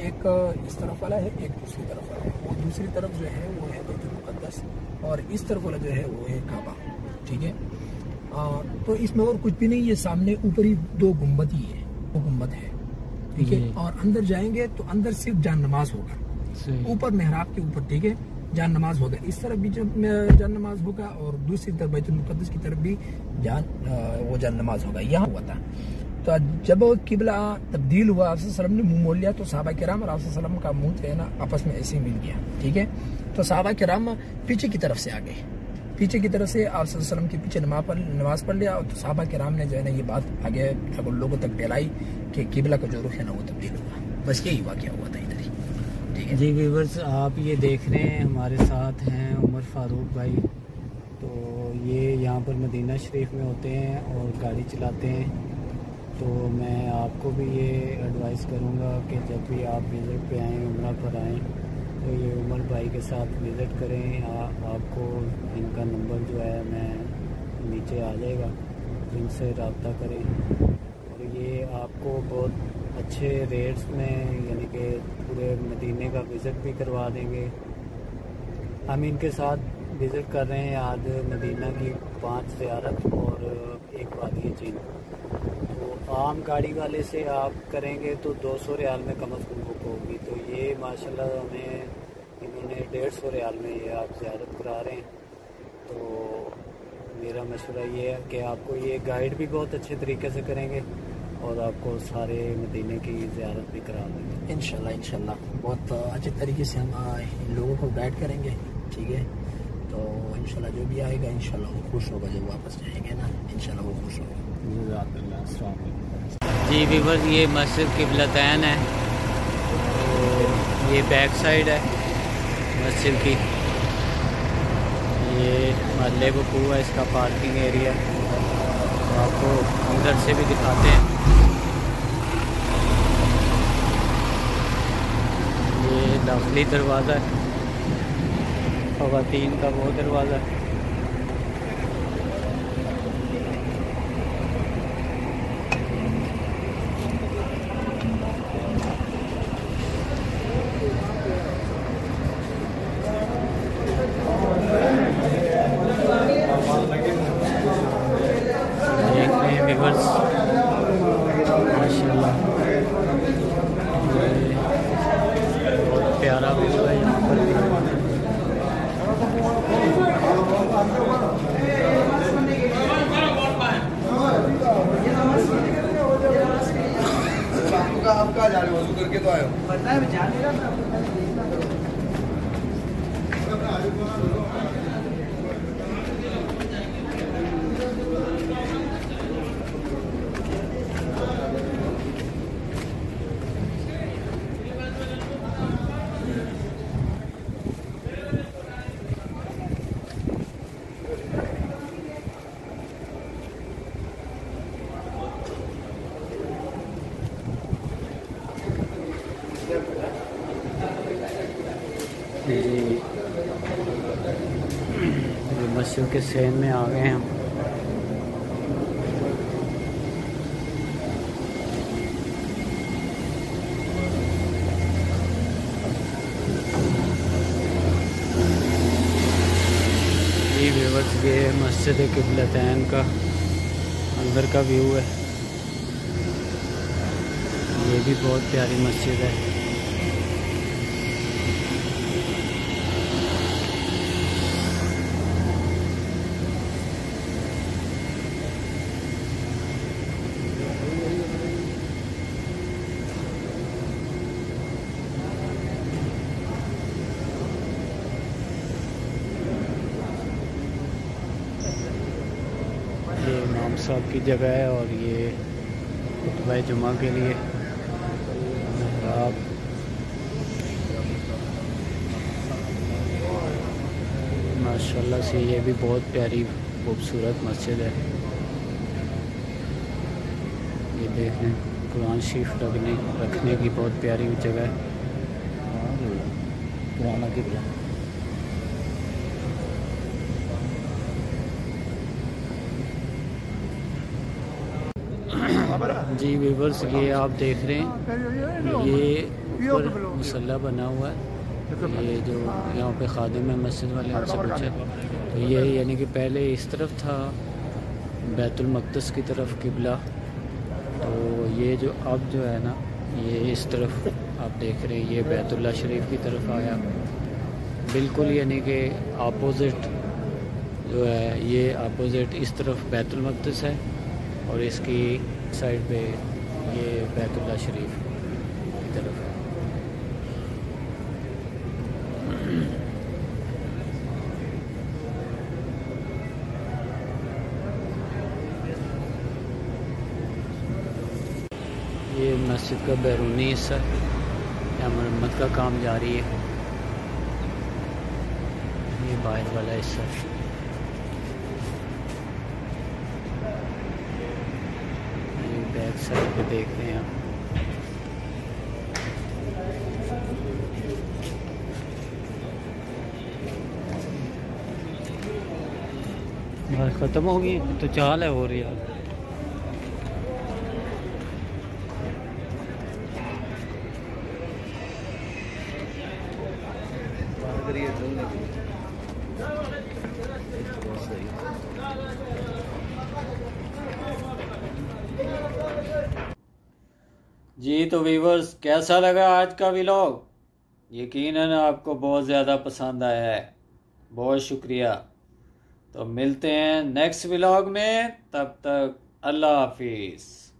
एक इस तरफ वाला है, एक दूसरी तरफ वाला है। वो दूसरी तरफ जो है वो है बैतुल मुक़द्दस और इस तरफ वाला जो है वो है काबा। ठीक है, तो इसमें और कुछ भी नहीं, ये सामने ऊपर ही 2 गुंबद ही है, वो गुंबद है। ठीक है, और अंदर जाएंगे तो अंदर सिर्फ जान नमाज होगा, ऊपर मेहराब के ऊपर। ठीक है, जान नमाज होगा, इस तरफ भी जब जान नमाज होगा और दूसरी तरफ बैतुल मुक़द्दस की तरफ भी वो जान नमाज होगा। यहाँ हुआ था। तो जब किबला तब्दील हुआ, आप सल्लम ने मुंह मोड़ लिया, तो सहाबा किराम और आप सल्लम का मुंह जो है ना आपस में ऐसे ही मिल गया। ठीक है, तो सहाबा किराम पीछे की तरफ से आ गए, पीछे की तरफ से आप सल्लम के पीछे नमाज पढ़ लिया। तो सहाबा किराम ने जो है ना ये बात आगे लोगों तक फैलाई कि किबला का जो रुख है ना वो तब्दील हुआ। बस यही वाक़या हुआ था इधर ही। ठीक है जी व्यूअर्स, आप ये देख रहे हैं हमारे साथ हैं उमर फारूक भाई। तो ये यहाँ पर मदीना शरीफ में होते हैं और गाड़ी चलाते हैं। तो मैं आपको भी ये एडवाइस करूँगा कि जब भी आप विज़िट पे आएँ, उम्रा पर आएँ, तो ये उमर भाई के साथ विज़िट करें। आपको इनका नंबर जो है मैं नीचे आ जाएगा, इनसे रब्ता करें और ये आपको बहुत अच्छे रेट्स में यानी कि पूरे मदीने का विज़िट भी करवा देंगे। हम इनके साथ विज़िट कर रहे हैं आज मदीना की 5 ज़ियारत और एक वादी चीन। तो आम गाड़ी वाले से आप करेंगे तो 200 रियाल में कम अज़ कम बुक होगी। तो ये माशाल्लाह हमें इन्होंने 150 रियाल में ये आप ज़ियारत करा रहे हैं। तो मेरा मशवरा ये है कि आपको ये गाइड भी बहुत अच्छे तरीके से करेंगे और आपको सारे मदीने की ज़ियारत भी करा देंगे इंशाल्लाह। इंशाल्लाह बहुत अच्छे तरीके से हम इन लोगों को गाइड करेंगे। ठीक है, तो इंशाल्लाह जो भी आएगा इंशाल्लाह वो खुश होगा, जब वापस जाएंगे ना इंशाल्लाह वो खुश होगा। जी व्यूअर्स, ये मस्जिद क़िबलतैन है। तो ये बैक साइड है मस्जिद की, ये महल्ले वकूअ है, इसका पार्किंग एरिया। तो आपको अंदर से भी दिखाते हैं। ये दाखिली दरवाज़ा है, ख़वातीन का वो दरवाज़ा है। माशाल्लाह बहुत प्यारा व्यू है यहाँ पर। आपका जा रहे हो करके तो आए हो पता है जान नहीं रहा। जी मस्जिद के सेन में आ गए हैं हम। जी व्यूअर्स, ये मस्जिद क़िबलतैन का अंदर का व्यू है। ये भी बहुत प्यारी मस्जिद है। ये इमाम साहब की जगह है और ये खुतबा जुमा के लिए आप माशाल्लाह से ये भी बहुत प्यारी खूबसूरत मस्जिद है। ये देख लें, कुरान शरीफ रखने की बहुत प्यारी जगह है। पुराना किबला। जी व्यूअर्स, ये आप देख रहे हैं, ये ऊपर मुसल्ला बना हुआ है। ये जो यहाँ पे खादिम है मस्जिद वाले, उनसे पूछे तो ये यानी कि पहले इस तरफ था बैतुल मक़दस की तरफ किबला, तो ये जो अब जो है ना ये इस तरफ आप देख रहे हैं, ये बैतुल्लाह शरीफ की तरफ आया बिल्कुल, यानी कि अपोज़िट जो है, ये अपोज़िट इस तरफ बैतुल मक़दस है और इसकी साइड पे ये बैतुल्लाह शरीफ की तरफ है। ये मस्जिद का बैरूनी हिस्सा है, यहाँ मरम्मत का काम जारी है। ये बाहर वाला हिस्सा है। ये बैक साइड पे देख रहे हैं आप। बस ख़त्म हो गई तो चाल है और यार। जी तो व्यूवर्स, कैसा लगा आज का व्लॉग? यकीनन आपको बहुत ज़्यादा पसंद आया है, बहुत शुक्रिया। तो मिलते हैं नेक्स्ट व्लॉग में, तब तक अल्लाह हाफिज़।